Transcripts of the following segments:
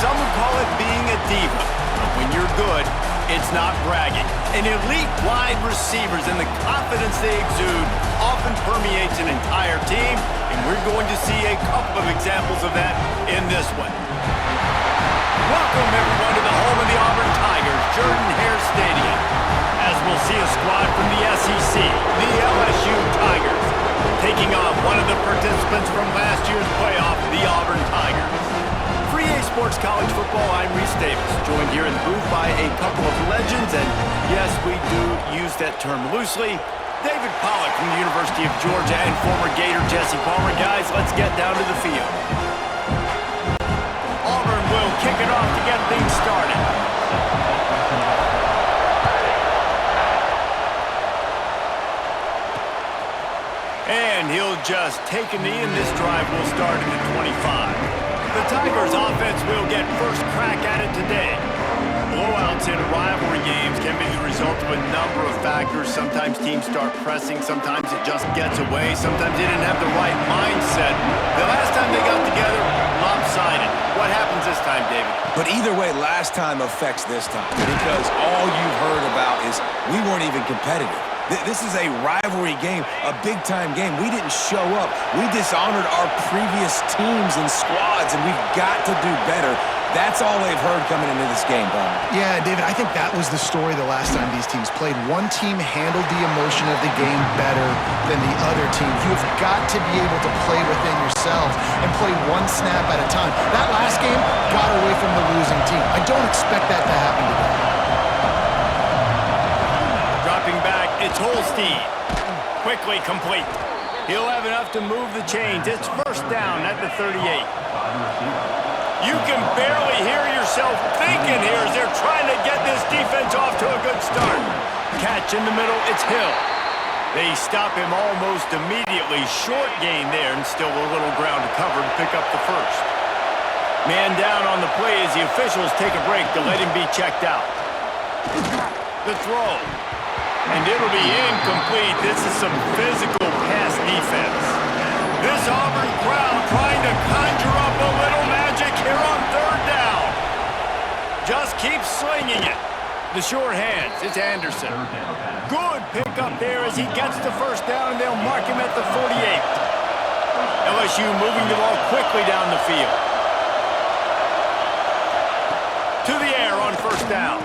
some would call it being a diva. But when you're good, it's not bragging. And elite wide receivers and the confidence they exude often permeates an entire team, and we're going to see a couple of examples of that in this one. Welcome, everyone, to the home of the Auburn Tigers, Jordan-Hare Stadium, as we'll see a squad from the SEC, the LSU Tigers, taking on one of the participants from last year's playoff, the Auburn Tigers. For EA Sports College Football, I'm Reese Davis, joined here in the booth by a couple of legends, and yes, we do use that term loosely. David Pollack from the University of Georgia and former Gator Jesse Palmer. Guys, let's get down to the field. Auburn will kick it off to get things started. And he'll just take a knee, and this drive will start at the 25. The Tigers offense will get first crack at it today. Blowouts in rivalry games can be the result of a number of factors. Sometimes teams start pressing, sometimes it just gets away, sometimes they didn't have the right mindset. The last time they got together, lopsided. What happens this time, David? But either way, last time affects this time, because all you've heard about is we weren't even competitive. This is a rivalry game, a big-time game. We didn't show up. We dishonored our previous teams and squads, and we've got to do better. That's all they've heard coming into this game, Bob. Yeah, David, I think that was the story the last time these teams played. One team handled the emotion of the game better than the other team. You've got to be able to play within yourself and play one snap at a time. That last game got away from the losing team. I don't expect that to happen today. Dropping back, it's Holstein. Quickly complete. He'll have enough to move the chains. It's first down at the 38. You can barely hear yourself thinking here as they're trying to get this defense off to a good start. Catch in the middle, it's Hill. They stop him almost immediately. Short gain there, and still a little ground to cover to pick up the first. Man down on the play as the officials take a break to let him be checked out. The throw. And it'll be incomplete. This is some physical pass defense. This Auburn crowd trying to conjure up a little magic here on third down. Just keep slinging it. The short hands, it's Anderson. Good pickup there as he gets the first down, and they'll mark him at the 48. LSU moving the ball quickly down the field. To the air on first down.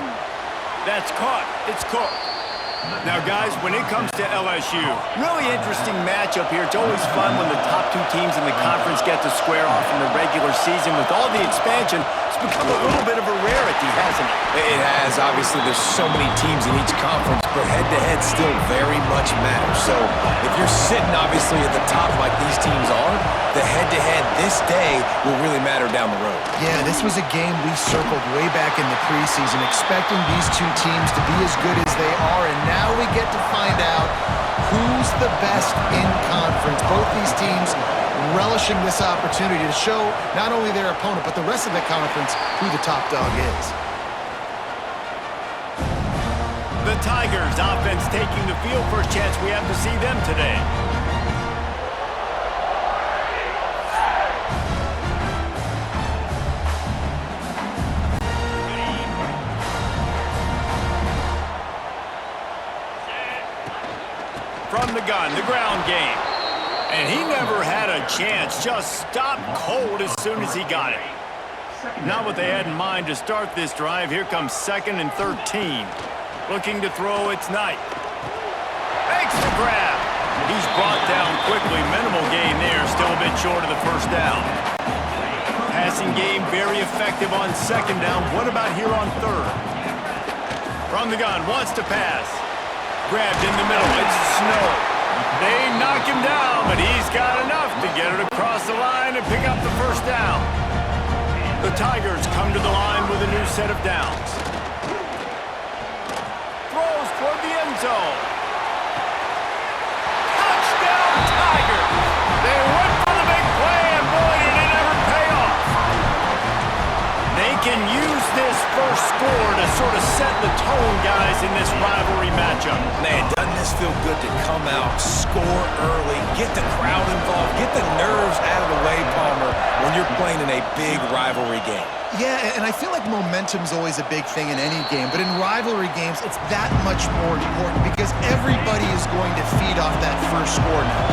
That's caught. It's Cook. Now, guys, when it comes to LSU, really interesting matchup here. It's always fun when the top two teams in the conference get to square off in the regular season. With all the expansion, it's become a little bit of a rarity, hasn't it? It has. Obviously, there's so many teams in each conference, but head-to-head still very much matters. So if you're sitting, obviously, at the top like these teams are, the head-to-head this day will really matter down the road. Yeah, this was a game we circled way back in the preseason, expecting these two teams to be as good as they are, and now we get to find out who's the best in conference. Both these teams relishing this opportunity to show not only their opponent, but the rest of the conference who the top dog is. The Tigers offense taking the field. First chance we have to see them today. From the gun, the ground game. And he never had a chance, just stopped cold as soon as he got it. Not what they had in mind to start this drive. Here comes 2nd and 13. Looking to throw, it's Knight. Makes the grab. He's brought down quickly. Minimal gain there, still a bit short of the first down. Passing game very effective on 2nd down. What about here on 3rd? From the gun, wants to pass. Grabbed in the middle, it's Snow. They knock him down, but he's got enough to get it across the line and pick up the first down. The Tigers come to the line with a new set of downs. Throws toward the end zone. Touchdown, Tigers! They went for the big play, and boy, did it ever pay off. They can use this first score to sort of set the tone, guys, in this rivalry matchup? Man, doesn't this feel good to come out, score early, get the crowd involved, get the nerves out of the way, Palmer, when you're playing in a big rivalry game? Yeah, and I feel like momentum's always a big thing in any game, but in rivalry games, it's that much more important because everybody is going to feed off that first score now.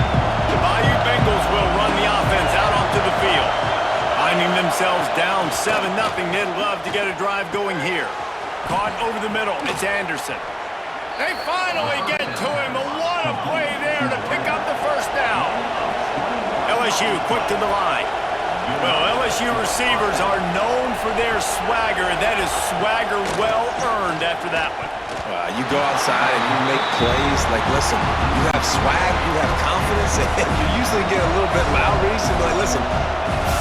The Bayou Bengals will run the offense out onto the field. Finding themselves down 7-0, they'd love to get a drive going here. Caught over the middle, it's Anderson. They finally get to him, but what a play there to pick up the first down. LSU quick to the line. Well, LSU receivers are known for their swagger. That is swagger well earned after that one. You go outside and you make plays. Like, listen, you have swag, you have confidence, and you usually get a little bit loud recently. Like, listen,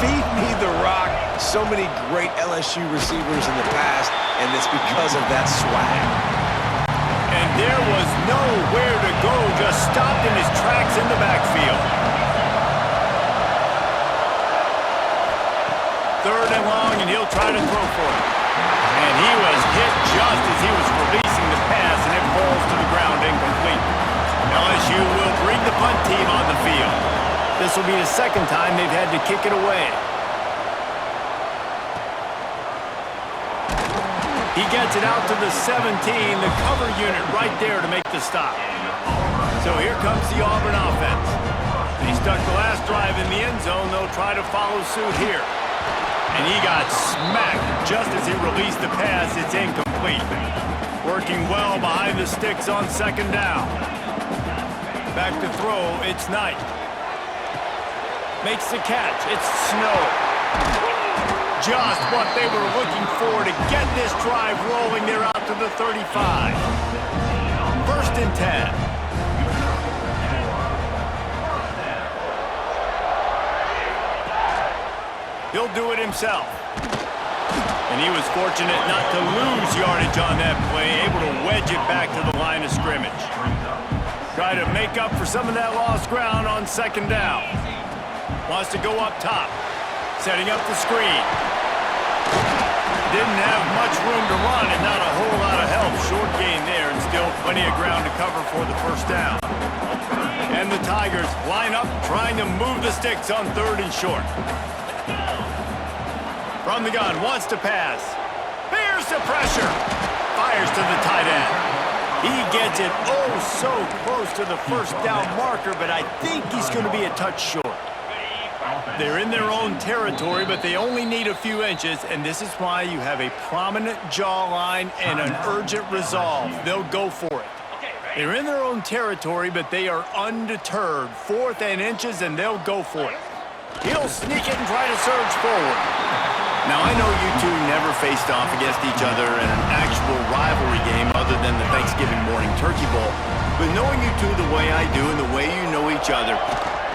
feed me the rock. So many great LSU receivers in the past, and it's because of that swag. And there was nowhere to go, just stopped in his tracks in the backfield. Third and long, and he'll try to throw for it. And he was hit just as he was releasing the pass, and it falls to the ground incomplete. LSU will bring the punt team on the field. This will be the second time they've had to kick it away. He gets it out to the 17, the cover unit right there to make the stop. So here comes the Auburn offense. They stuck the last drive in the end zone. They'll try to follow suit here. And he got smacked just as he released the pass. It's incomplete. Working well behind the sticks on second down. Back to throw, it's Knight. Makes the catch, it's Snow. Just what they were looking for to get this drive rolling. They're out to the 35. First and 10. He'll do it himself. And he was fortunate not to lose yardage on that play, able to wedge it back to the line of scrimmage. Try to make up for some of that lost ground on second down. Wants to go up top. Setting up the screen. Didn't have much room to run and not a whole lot of help. Short gain there and still plenty of ground to cover for the first down. And the Tigers line up trying to move the sticks on third and short. From the gun, wants to pass. Here's the pressure. Fires to the tight end. He gets it oh so close to the first down marker, but I think he's going to be a touch short. They're in their own territory, but they only need a few inches, and this is why you have a prominent jawline and an urgent resolve. They'll go for it. They're in their own territory, but they are undeterred. Fourth and inches, and they'll go for it. He'll sneak it and try to surge forward. Now, I know you two never faced off against each other in an actual rivalry game other than the Thanksgiving morning turkey bowl, but knowing you two the way I do and the way you know each other,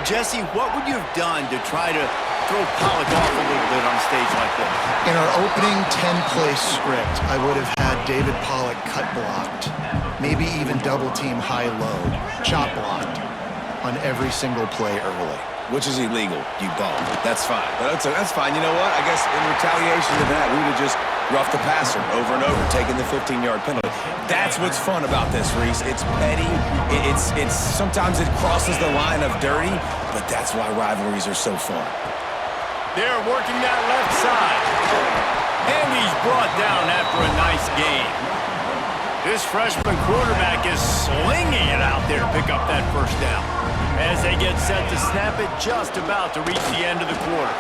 Jesse, what would you have done to try to throw Pollock off a little bit on a stage like this? In our opening 10-play script, I would have had David Pollock cut blocked, maybe even double-team high-low, chop blocked on every single play early. Which is illegal, you bum. That's fine. But that's fine. You know what? I guess in retaliation to that, we would have just roughed the passer over and over, taking the 15-yard penalty. That's what's fun about this, Reese. It's petty. It's sometimes it crosses the line of dirty, but that's why rivalries are so fun. They're working that left side. And he's brought down after a nice gain. This freshman quarterback is slinging it out there to pick up that first down. As they get set to snap it, just about to reach the end of the quarter.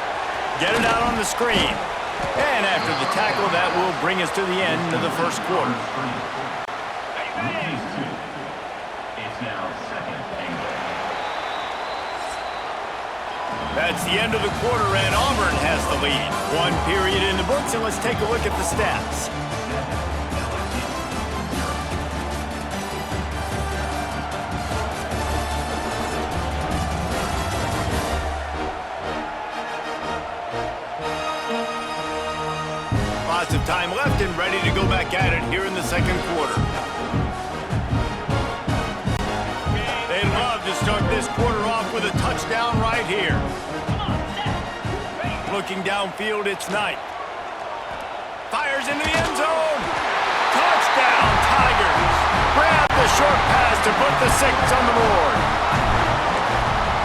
Get it out on the screen. And after the tackle, that will bring us to the end of the first quarter. That's the end of the quarter, and Auburn has the lead. One period in the books, and let's take a look at the stats. Lots of time left and ready to go back at it here in the second quarter. They'd love to start this quarter off with a touchdown right here. Looking downfield, it's Knight. Fires into the end zone. Touchdown! to put the 6 on the board.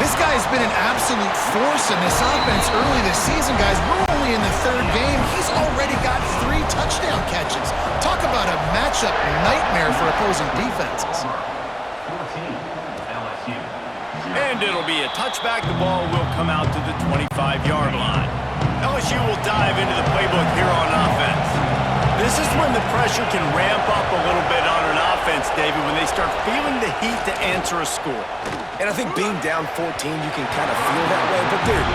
This guy has been an absolute force in this offense early this season, guys. We're only in the 3rd game. He's already got 3 touchdown catches. Talk about a matchup nightmare for opposing defenses. And it'll be a touchback. The ball will come out to the 25-yard line. LSU will dive into the playbook here on offense. This is when the pressure can ramp up a little bit on an offense, David, when they start feeling the heat to answer a score. And I think being down 14, you can kind of feel that way. But, dude,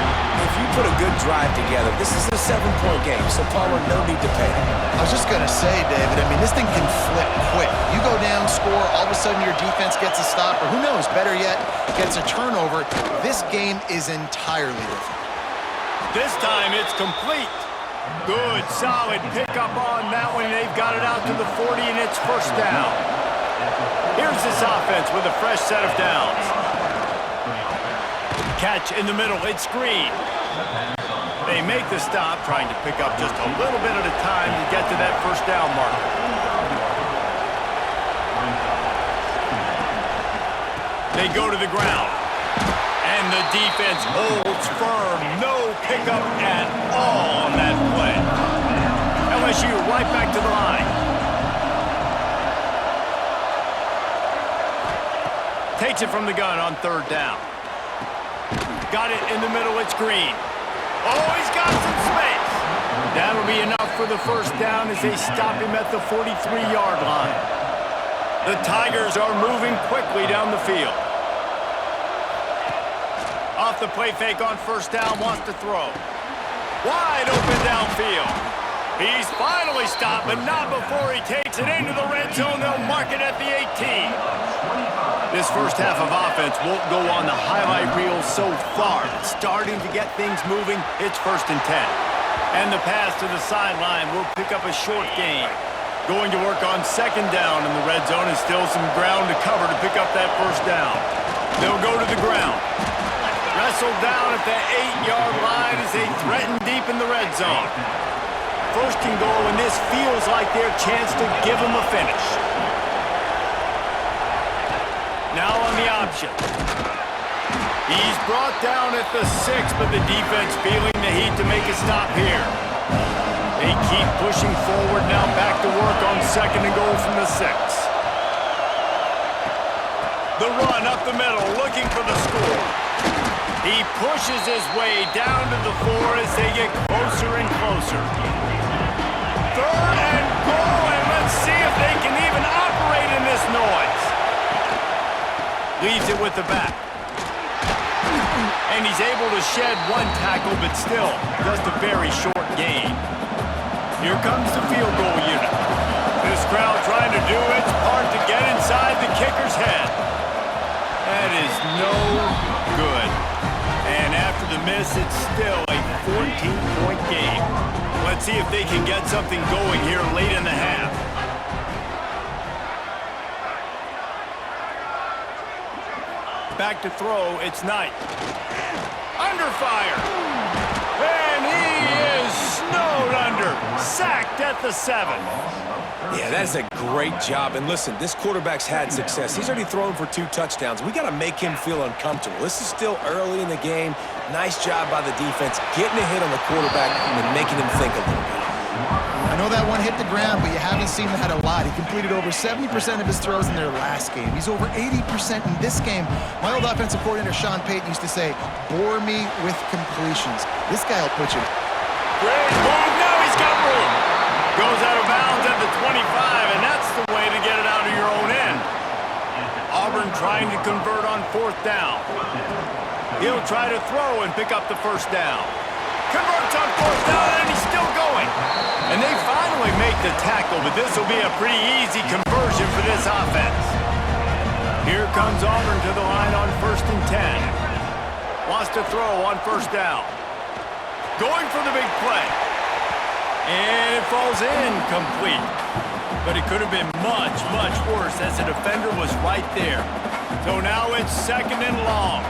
if you put a good drive together, this is a 7-point game, so Palmer, no need to panic. I was just going to say, David, I mean, this thing can flip quick. You go down, score, all of a sudden your defense gets a stop, or who knows, better yet, gets a turnover. This game is entirely different. This time it's complete. Good, solid pickup on that one. They've got it out to the 40, and it's first down. Here's this offense with a fresh set of downs. Catch in the middle, it's Green. They make the stop, trying to pick up just a little bit at a time to get to that first down marker. They go to the ground. And the defense holds firm. No pickup at all on that play. LSU right back to the line. Takes it from the gun on 3rd down. Got it in the middle, it's Green. Oh, he's got some space. That'll be enough for the first down as they stop him at the 43-yard line. The Tigers are moving quickly down the field. Off the play fake on first down, wants to throw. Wide open downfield. He's finally stopped, but not before he takes it into the red zone. They'll mark it at the 18. This first half of offense won't go on the highlight reel so far. It's starting to get things moving. It's 1st and 10. And the pass to the sideline will pick up a short gain. Going to work on 2nd down in the red zone, and still some ground to cover to pick up that first down. They'll go to the ground. Wrestled down at the 8-yard line as they threaten deep in the red zone. 1st and goal, and this feels like their chance to give them a finish. Now on the option. He's brought down at the 6, but the defense feeling the heat to make a stop here. They keep pushing forward, now back to work on 2nd and goal from the 6. The run up the middle, looking for the score. He pushes his way down to the 4 as they get closer and closer. 3rd and goal, and let's see if they can even operate in this noise. Leaves it with the back. And he's able to shed 1 tackle, but still just a very short gain. Here comes the field goal unit. This crowd trying to do its part to get inside the kicker's head. That is no good. And after the miss, it's still a 14-point game. Let's see if they can get something going here late in the half. Back to throw, it's Knight. Under fire. And he is snowed under. Sacked at the 7. Yeah, that is a great job. And listen, this quarterback's had success. He's already thrown for 2 touchdowns. We got to make him feel uncomfortable. This is still early in the game. Nice job by the defense, getting a hit on the quarterback and making him think a little bit. I know that one hit the ground, but you haven't seen that a lot. He completed over 70% of his throws in their last game. He's over 80% in this game. My old offensive coordinator, Sean Payton, used to say, bore me with completions. This guy will put you. Great move, now he's got room. Goes out of bounds at the 25, and that's the way to get it out of your own end. Auburn trying to convert on 4th down. He'll try to throw and pick up the first down. Converts on 4th down, and he's still going. And they finally make the tackle, but this will be a pretty easy conversion for this offense. Here comes Auburn to the line on 1st and 10. Wants to throw on 1st down. Going for the big play. And it falls incomplete. But it could have been much, much worse as the defender was right there. So now it's 2nd and long.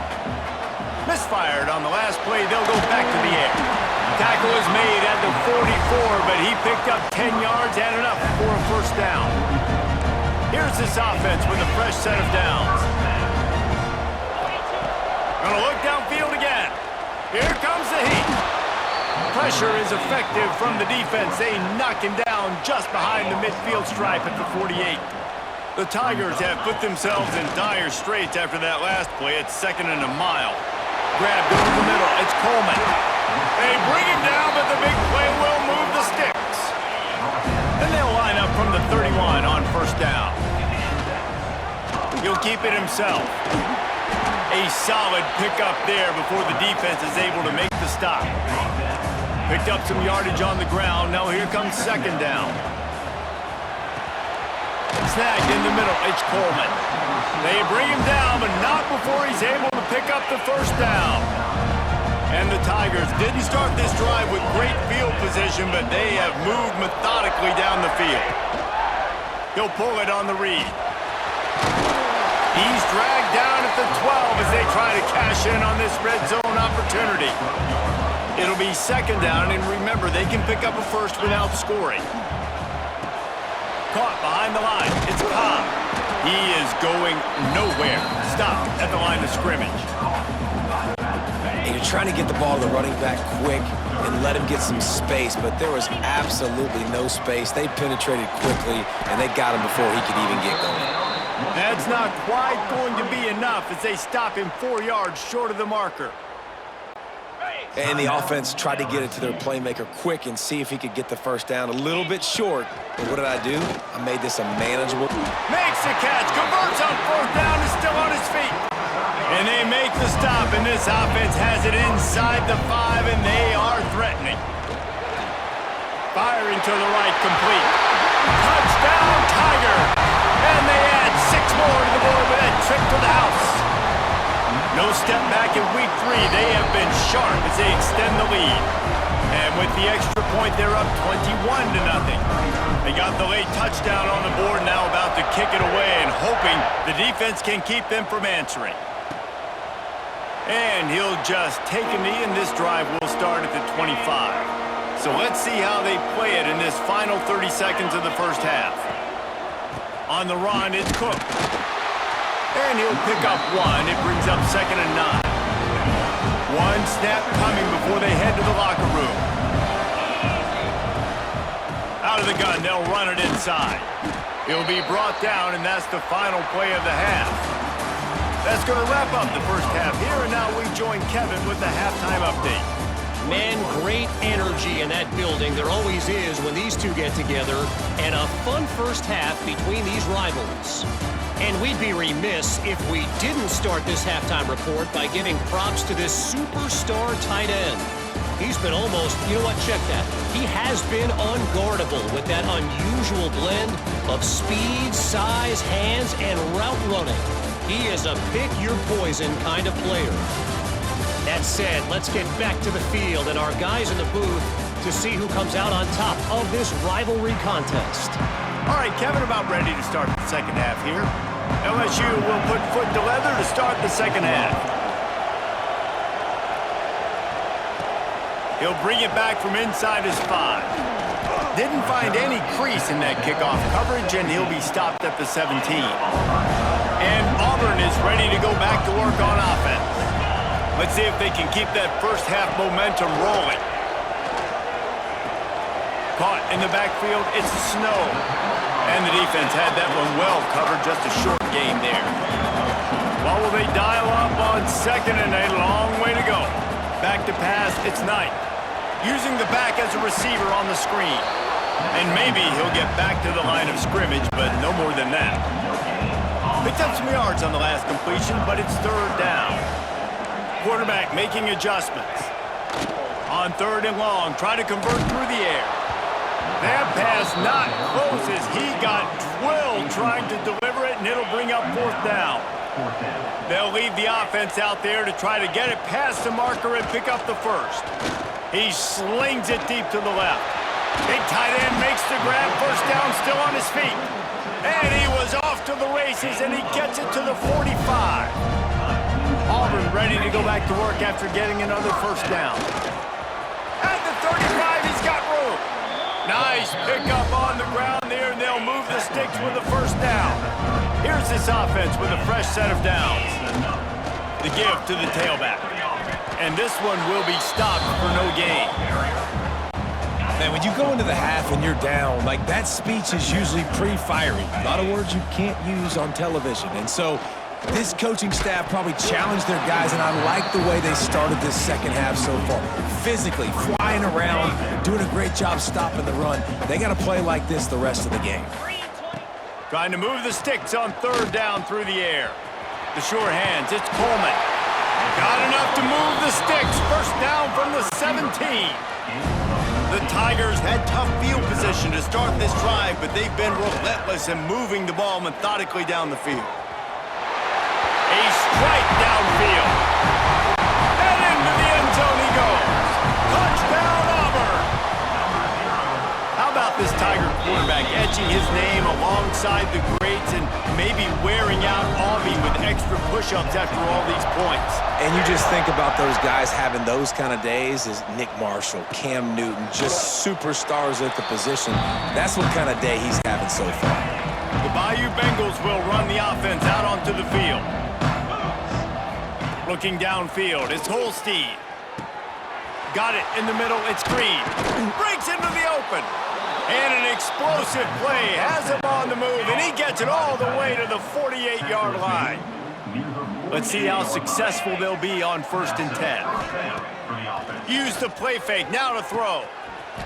Misfired on the last play. They'll go back to the air. Tackle is made at the 44, but he picked up 10 yards and enough for a first down. Here's Here's this offense with a fresh set of downs. Gonna look downfield again. Here comes the heat. Pressure is effective from the defense. They knock him down just behind the midfield stripe at the 48. The Tigers have put themselves in dire straits after that last play. It's 2nd and a mile. Grabbed over the middle. It's Coleman. They bring him down, but the big play will move the sticks. Then they'll line up from the 31 on 1st down. He'll keep it himself. A solid pickup there before the defense is able to make the stop. Picked up some yardage on the ground. Now here comes 2nd down. Snagged in the middle. It's Coleman. They bring him down, but not before he's able to pick up the 1st down. And the Tigers didn't start this drive with great field position, but they have moved methodically down the field. He'll pull it on the read. He's dragged down at the 12 as they try to cash in on this red zone opportunity. It'll be 2nd down, and remember, they can pick up a 1st without scoring. Caught behind the line. It's Cobb. He is going nowhere. Stopped at the line of scrimmage. And you're trying to get the ball to the running back quick and let him get some space, but there was absolutely no space. They penetrated quickly, and they got him before he could even get going. That's not quite going to be enough as they stop him 4 yards short of the marker. And the offense tried to get it to their playmaker quick and see if he could get the 1st down. A little bit short, but what did I do? I made this a manageable. Makes the catch, converts on 4th down, is still on his feet. And they make the stop, and this offense has it inside the 5, and they are threatening. Firing to the right, complete. Touchdown, Tiger! And they add 6 more to the board with that trip to the house. No step back in week 3. They have been sharp as they extend the lead. And with the extra point, they're up 21-0. They got the late touchdown on the board, now about to kick it away and hoping the defense can keep them from answering. And he'll just take a knee, and this drive will start at the 25. So let's see how they play it in this final 30 seconds of the 1st half. On the run, it's Cook. And he'll pick up 1. It brings up 2nd and 9. 1 snap coming before they head to the locker room. Out of the gun, they'll run it inside. He'll be brought down, and that's the final play of the half. That's going to wrap up the 1st half here, and now we join Kevin with the halftime update. Man, great energy in that building. There always is when these two get together, and a fun 1st half between these rivals. And we'd be remiss if we didn't start this halftime report by giving props to this superstar tight end. He's been almost, you know what, check that. He has been unguardable with that unusual blend of speed, size, hands, and route running. He is a pick-your-poison kind of player. That said, let's get back to the field and our guys in the booth to see who comes out on top of this rivalry contest. All right, Kevin, about ready to start the 2nd half here. LSU will put foot to leather to start the 2nd half. He'll bring it back from inside his 5. Didn't find any crease in that kickoff coverage, and he'll be stopped at the 17. And Auburn is ready to go back to work on offense. Let's see if they can keep that 1st half momentum rolling. Caught in the backfield, it's Snow. And the defense had that one well covered, just a short game there. Well, will they dial up on 2nd and a long way to go? Back to pass, it's Knight. Using the back as a receiver on the screen. And maybe he'll get back to the line of scrimmage, but no more than that. Picked up some yards on the last completion, but it's 3rd down. Quarterback making adjustments. On 3rd and long, try to convert through the air. That pass not close as he got drilled trying to deliver it, and it'll bring up 4th down. They'll leave the offense out there to try to get it past the marker and pick up the 1st. He slings it deep to the left. Big tight end makes the grab, 1st down, still on his feet. And he was off to the races, and he gets it to the 45. Auburn ready to go back to work after getting another 1st down. At the 35, he's got room. Nice pickup on the ground there, and they'll move the sticks with a first down. Here's this offense with a fresh set of downs. The give to the tailback. And this one will be stopped for no gain. Man, when you go into the half and you're down, like, that speech is usually pretty fiery. A lot of words you can't use on television. And so this coaching staff probably challenged their guys, and I like the way they started this second half so far. Physically, flying around, doing a great job stopping the run. They got to play like this the rest of the game. Trying to move the sticks on third down through the air. The sure hands, it's Coleman. Got enough to move the sticks. First down from the 17. The Tigers had tough field position to start this drive, but they've been relentless in moving the ball methodically down the field. A strike downfield. And into the end zone he goes. Touchdown, Auburn. How about this Tiger quarterback etching his name alongside the greats and maybe wearing out Auburn with extra push-ups after all these points? And you just think about those guys having those kind of days as Nick Marshall, Cam Newton, just superstars at the position. That's what kind of day he's having so far. The Bayou Bengals will run the offense out onto the field. Looking downfield, it's Holstein. Got it in the middle, it's Green. Breaks into the open. And an explosive play has him on the move, and he gets it all the way to the 48-yard line. Let's see how successful they'll be on 1st and 10. Use the play fake, now to throw.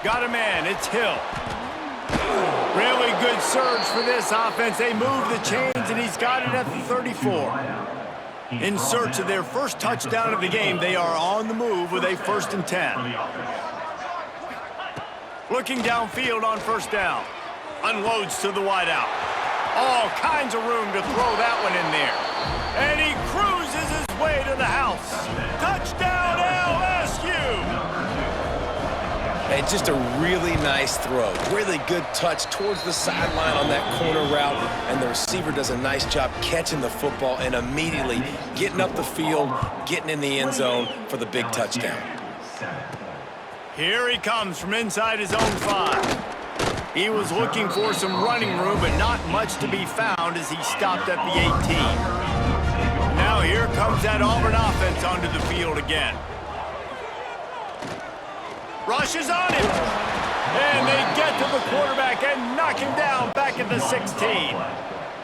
Got a man, it's Hill. Really good surge for this offense. They move the chains, and he's got it at the 34. In search of their first touchdown of the game, they are on the move with a 1st and 10. Looking downfield on 1st down. Unloads to the wideout. All kinds of room to throw that one in there. And he cruises his way to the house. Touchdown, LSU! And just a really nice throw. Really good touch towards the sideline on that corner route. And the receiver does a nice job catching the football and immediately getting up the field, getting in the end zone for the big touchdown. Here he comes from inside his own 5. He was looking for some running room, but not much to be found as he stopped at the 18. Now here comes that Auburn offense onto the field again. Rushes on him. And they get to the quarterback and knock him down back at the 16.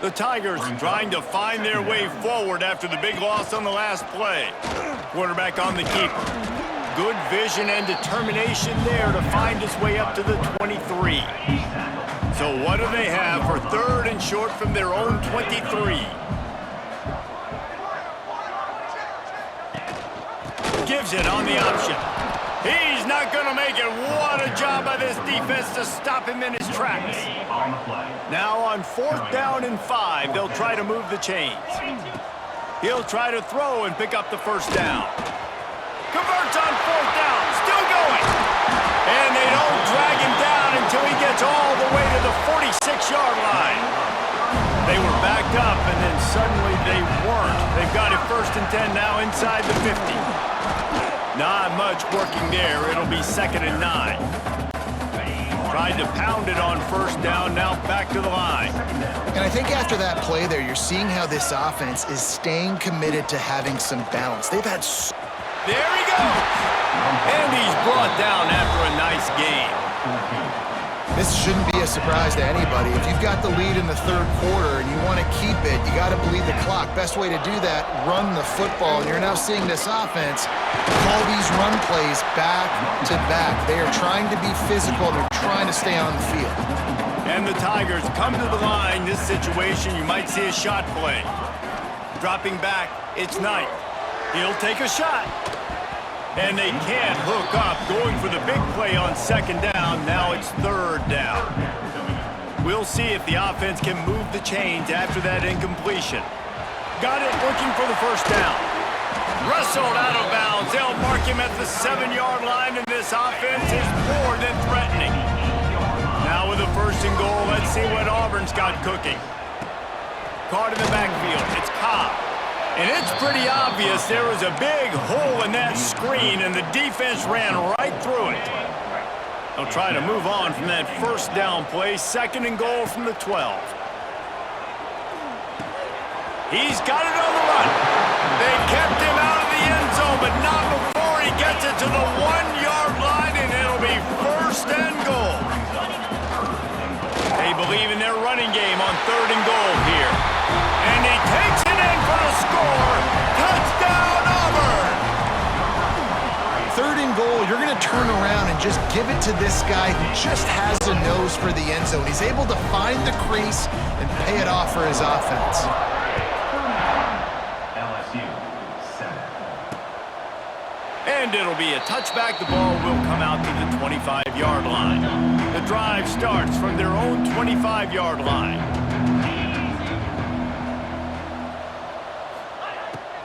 The Tigers trying to find their way forward after the big loss on the last play. Quarterback on the keeper. Good vision and determination there to find his way up to the 23. So what do they have for 3rd and short from their own 23? Gives it on the option. He's not going to make it. What a job by this defense to stop him in his tracks. Now on 4th down and 5, they'll try to move the chains. He'll try to throw and pick up the 1st down. Converts on 4th down, still going. And they don't drag him down until he gets all the way to the 46-yard line. They were backed up, and then suddenly they weren't. They've got it 1st and 10 now inside the 50. Not much working there. It'll be 2nd and 9. Tried to pound it on 1st down, now back to the line. And I think after that play there, you're seeing how this offense is staying committed to having some balance. They've had There he goes. And he's brought down after a nice game. This shouldn't be a surprise to anybody. If you've got the lead in the 3rd quarter and you want to keep it, you got to bleed the clock. Best way to do that, run the football. And you're now seeing this offense call these run plays back to back. They are trying to be physical. They're trying to stay on the field. And the Tigers come to the line. This situation, you might see a shot play. Dropping back, it's Knight. He'll take a shot. And they can't hook up. Going for the big play on 2nd down. Now it's 3rd down. We'll see if the offense can move the chains after that incompletion. Got it, looking for the 1st down. Wrestled out of bounds. They'll mark him at the 7-yard line, and this offense is more than threatening. Now with a 1st and goal, let's see what Auburn's got cooking. Caught in the backfield. It's Cobb. And it's pretty obvious there was a big hole in that screen, and the defense ran right through it. They'll try to move on from that first down play. 2nd and goal from the 12. He's got it on the run. They kept him out of the end zone, but not before he gets it to the 1-yard line, and it'll be 1st and goal. They believe in their running game on 3rd and goal here. And he takes it in for the score. Touchdown, Auburn! 3rd and goal, you're going to turn around and just give it to this guy who just has a nose for the end zone. He's able to find the crease and pay it off for his offense. And it'll be a touchback. The ball will come out to the 25-yard line. The drive starts from their own 25-yard line.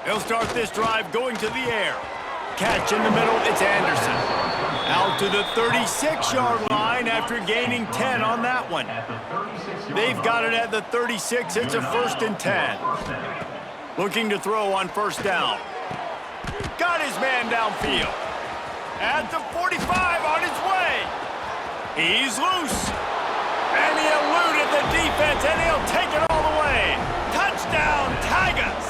They'll start this drive going to the air. Catch in the middle, it's Anderson. Out to the 36-yard line after gaining 10 on that one. They've got it at the 36. It's a 1st and 10. Looking to throw on 1st down. Got his man downfield. At the 45 on his way. He's loose. And he eluded the defense, and he'll take it all the way. Touchdown, Tigers.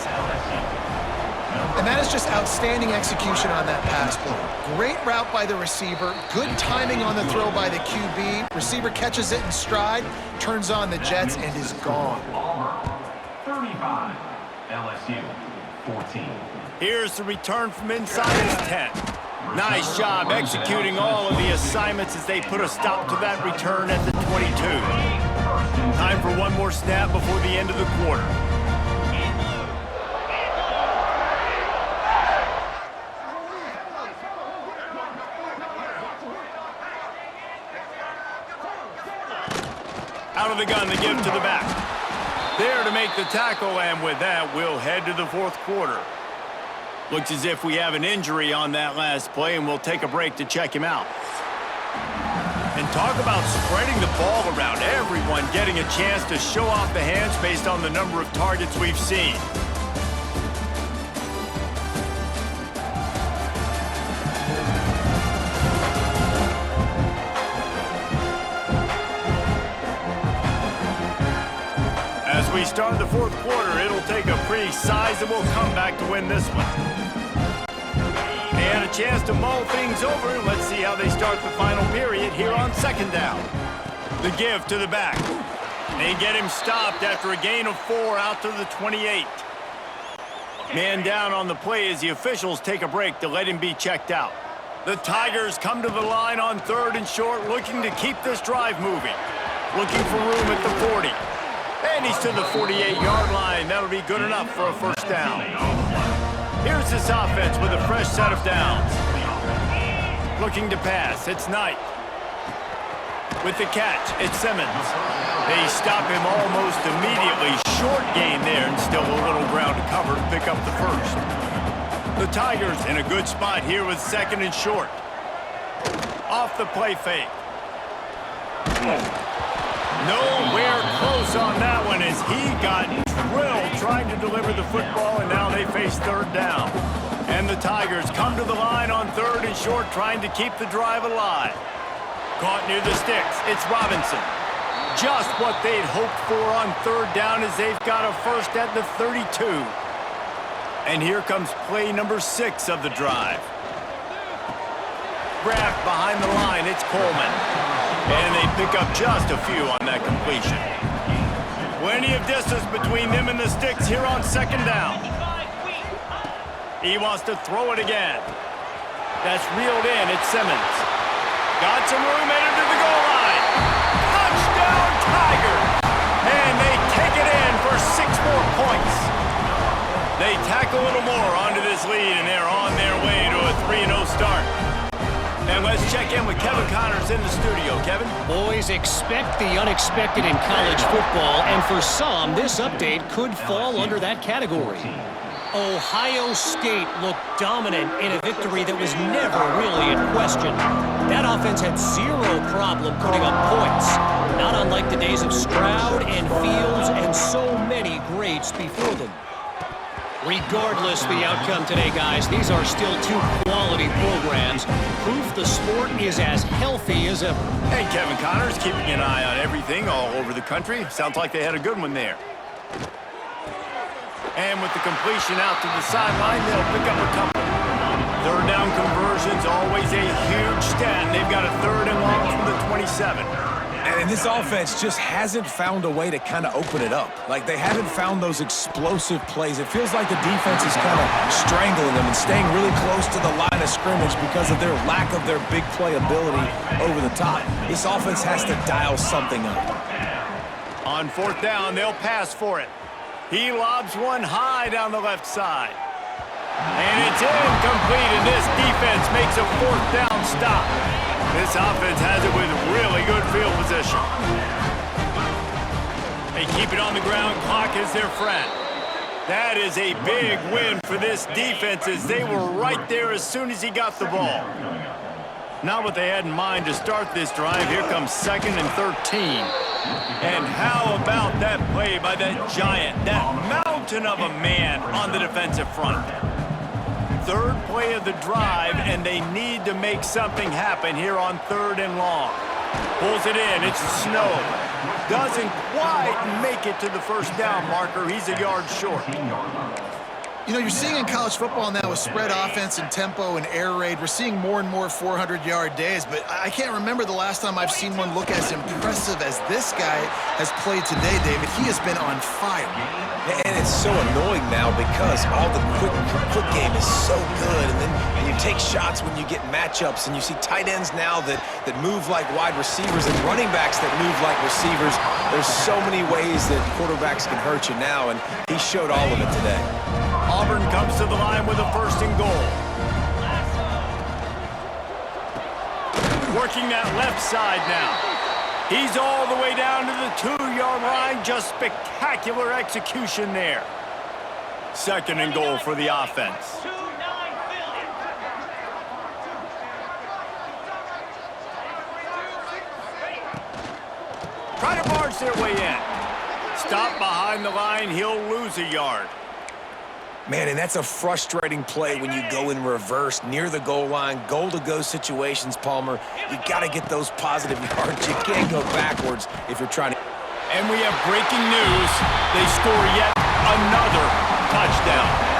And that is just outstanding execution on that pass play. Great route by the receiver. Good timing on the throw by the QB. Receiver catches it in stride, turns on the jets, and is gone. 35, LSU 14. Here's the return from inside his 10. Nice job executing all of the assignments as they put a stop to that return at the 22. Time for one more snap before the end of the quarter. Out of the gun, the give to the back. There to make the tackle, and with that, we'll head to the 4th quarter. Looks as if we have an injury on that last play, and we'll take a break to check him out. And talk about spreading the ball around. Everyone getting a chance to show off the hands based on the number of targets we've seen. As we start the 4th quarter, it'll take a pretty sizable comeback to win this one. They had a chance to mull things over. Let's see how they start the final period here on 2nd down. The give to the back. They get him stopped after a gain of 4 out to the 28. Man down on the play as the officials take a break to let him be checked out. The Tigers come to the line on 3rd and short, looking to keep this drive moving. Looking for room at the 40. And he's to the 48-yard line. That'll be good enough for a 1st down. Here's this offense with a fresh set of downs. Looking to pass, it's Knight. With the catch, it's Simmons. They stop him almost immediately. Short gain there, and still a little ground to cover to pick up the 1st. The Tigers in a good spot here with 2nd and short. Off the play fake. Nowhere close on that one as he got drilled trying to deliver the football, and now they face 3rd down. And the Tigers come to the line on 3rd and short, trying to keep the drive alive. Caught near the sticks. It's Robinson. Just what they'd hoped for on 3rd down as they've got a 1st at the 32. And here comes play number 6 of the drive. Grabbed behind the line, it's Coleman. And they pick up just a few on that completion. Plenty of distance between them and the sticks here on 2nd down. He wants to throw it again. That's reeled in. It's Simmons. Got some room headed to the goal line. Touchdown, Tigers! And they take it in for 6 more points. They tack a little more onto this lead, and they're on their way to a 3-0 start. And let's check in with Kevin Connors in the studio. Kevin? Boys, expect the unexpected in college football, and for some, this update could fall under that category. Ohio State looked dominant in a victory that was never really in question. That offense had 0 problem putting up points, not unlike the days of Stroud and Fields and so many greats before them. Regardless the outcome today, guys, these are still two quality programs. Proof the sport is as healthy as ever. Hey, Kevin Connors keeping an eye on everything all over the country. Sounds like they had a good one there. And with the completion out to the sideline, they'll pick up a couple. Third down conversions, always a huge stat. They've got a 3rd and long from the 27. And this offense just hasn't found a way to kind of open it up. Like, they haven't found those explosive plays. It feels like the defense is kind of strangling them and staying really close to the line of scrimmage because of their lack of their big play ability over the top. This offense has to dial something up. On 4th down, they'll pass for it. He lobs one high down the left side. And it's incomplete, and this defense makes a 4th down stop. This offense has it with really good field position. They keep it on the ground. Clock is their friend. That is a big win for this defense as they were right there as soon as he got the ball. Not what they had in mind to start this drive. Here comes 2nd and 13. And how about that play by that giant, that mountain of a man on the defensive front? 3rd play of the drive, and they need to make something happen here on 3rd and long. Pulls it in. It's snow. Doesn't quite make it to the 1st down marker. He's a yard short. You know, you're seeing in college football now with spread offense and tempo and air raid, we're seeing more and more 400-yard days, but I can't remember the last time I've seen one look as impressive as this guy has played today, David. He has been on fire. And it's so annoying now because all the quick game is so good, and then you take shots when you get matchups, and you see tight ends now that move like wide receivers and running backs that move like receivers. There's so many ways that quarterbacks can hurt you now, and he showed all of it today. Auburn comes to the line with a 1st and goal. Working that left side now. He's all the way down to the 2-yard line. Just spectacular execution there. 2nd and goal for the offense. Try to barge their way in. Stop behind the line. He'll lose a yard. Man, and that's a frustrating play when you go in reverse near the goal line, goal-to-go situations, Palmer. You got to get those positive yards. You can't go backwards if you're trying to. And we have breaking news. They score yet another touchdown.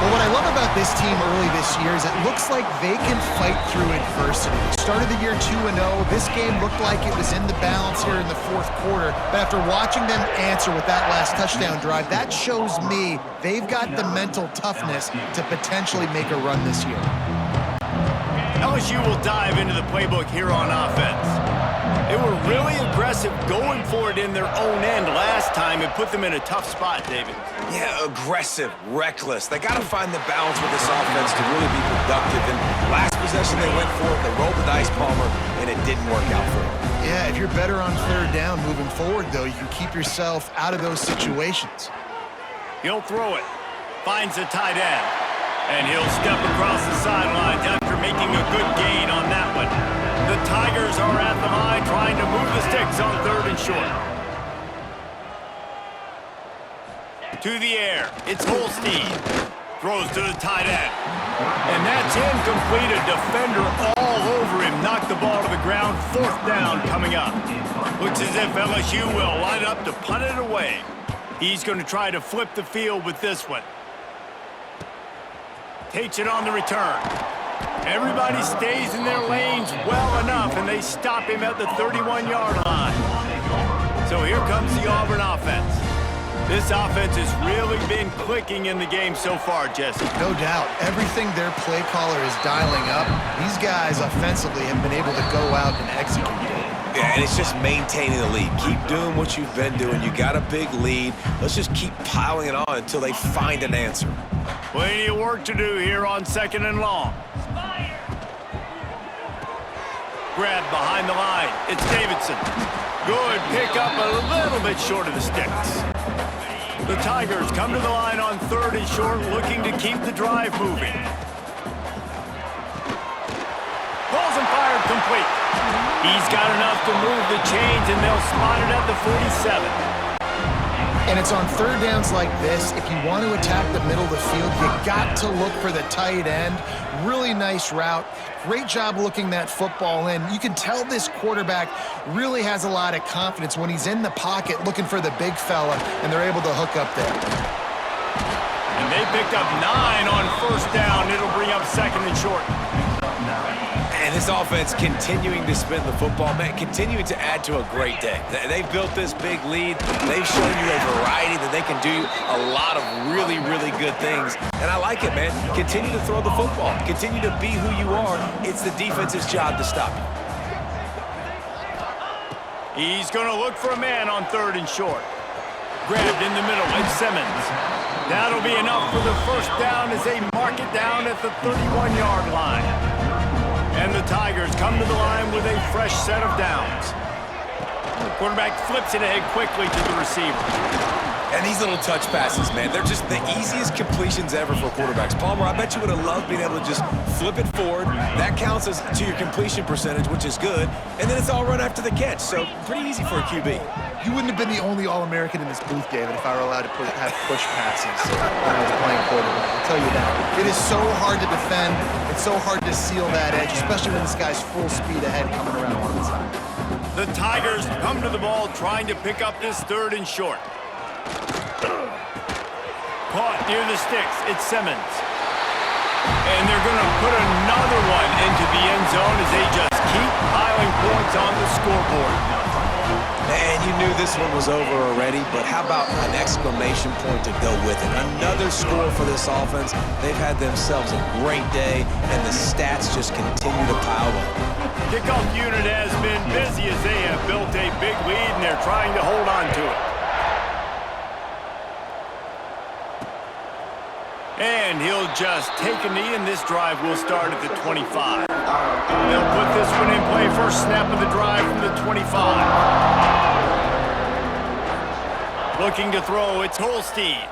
Well, what I love about this team early this year is it looks like they can fight through adversity. They started the year 2-0. This game looked like it was in the balance here in the 4th quarter. But after watching them answer with that last touchdown drive, that shows me they've got the mental toughness to potentially make a run this year. LSU will dive into the playbook here on offense. They were really aggressive going for it in their own end last time and put them in a tough spot, David. Yeah, aggressive, reckless. They got to find the balance with this offense to really be productive. And last possession they went for it, they rolled the dice, Palmer, and it didn't work out for them. Yeah, if you're better on 3rd down moving forward, though, you can keep yourself out of those situations. He'll throw it. Finds the tight end. And he'll step across the sidelines after making a good gain on that one. The Tigers are at the line trying to move the sticks on 3rd and short. To the air. It's Holstein. Throws to the tight end. And that's incomplete. A defender all over him. Knocked the ball to the ground. 4th down coming up. Looks as if LSU will line up to punt it away. He's going to try to flip the field with this one. Takes it on the return. Everybody stays in their lanes well enough, and they stop him at the 31-yard line. So here comes the Auburn offense. This offense has really been clicking in the game so far, Jesse. No doubt. Everything their play caller is dialing up, these guys offensively have been able to go out and execute it. Yeah, and it's just maintaining the lead. Keep doing what you've been doing. You got a big lead. Let's just keep piling it on until they find an answer. Plenty of work to do here on 2nd and long. Grab behind the line. It's Davidson. Good pick up a little bit short of the sticks. The Tigers come to the line on 3rd and short, looking to keep the drive moving. Balls and fired complete. He's got enough to move the chains, and they'll spot it at the 47. And it's on third downs like this, if you want to attack the middle of the field, you got to look for the tight end. Really nice route. Great job looking that football in. You can tell this quarterback really has a lot of confidence when he's in the pocket looking for the big fella, and they're able to hook up there. And they picked up 9 on first down. It'll bring up second and short. And this offense continuing to spin the football, man, continuing to add to a great day. They've built this big lead. They've shown you a variety that they can do a lot of really, really good things. And I like it, man. Continue to throw the football. Continue to be who you are. It's the defense's job to stop you. He's going to look for a man on third and short. Grabbed in the middle. It's Simmons. That'll be enough for the first down as they mark it down at the 31-yard line. And the Tigers come to the line with a fresh set of downs. The quarterback flips it ahead quickly to the receiver. And these little touch passes, man, they're just the easiest completions ever for quarterbacks. Palmer, I bet you would have loved being able to just flip it forward. That counts as to your completion percentage, which is good. And then it's all run after the catch, so pretty easy for a QB. You wouldn't have been the only All-American in this booth, David, if I were allowed to have push passes when I was playing quarterback. I'll tell you that. It is so hard to defend. It's so hard to seal that edge, especially when this guy's full speed ahead coming around one side. The Tigers come to the ball trying to pick up this third and short. Caught near the sticks. It's Simmons. And they're going to put another one into the end zone as they just keep piling points on the scoreboard. And you knew this one was over already, but how about an exclamation point to go with it? Another score for this offense. They've had themselves a great day, and the stats just continue to pile up. Kickoff unit has been busy as they have built a big lead, and they're trying to hold on to it. And he'll just take a knee, and this drive will start at the 25. They'll put this one in play. First snap of the drive from the 25. Looking to throw, it's Holstein.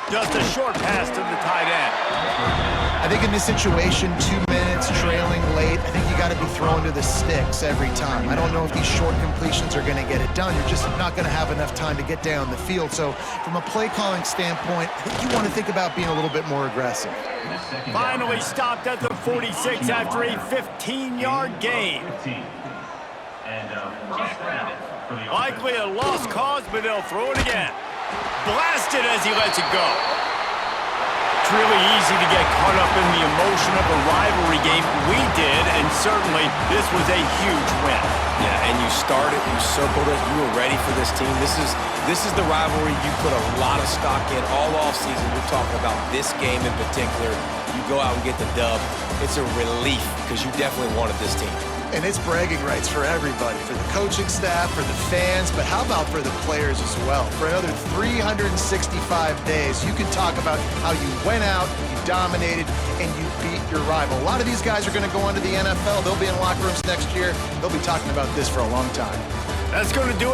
Just a short pass to the tight end. I think in this situation, 2 minutes, trailing late, I think you got to be throwing to the sticks every time. I don't know if these short completions are going to get it done. You're just not going to have enough time to get down the field. So from a play calling standpoint, I think you want to think about being a little bit more aggressive. Finally stopped at the 46 after a 15-yard gain. Likely a lost cause, but they'll throw it again. Blasted as he lets it go. It's really easy to get caught up in the emotion of a rivalry game. We did, and certainly this was a huge win. Yeah, and you started, you circled it, you were ready for this team. This is the rivalry you put a lot of stock in all offseason. We're talking about this game in particular. You go out and get the dub. It's a relief because you definitely wanted this team. And it's bragging rights for everybody, for the coaching staff, for the fans, but how about for the players as well? For another 365 days, you can talk about how you went out, you dominated, and you beat your rival. A lot of these guys are going to go on to the NFL. They'll be in locker rooms next year. They'll be talking about this for a long time. That's going to do it.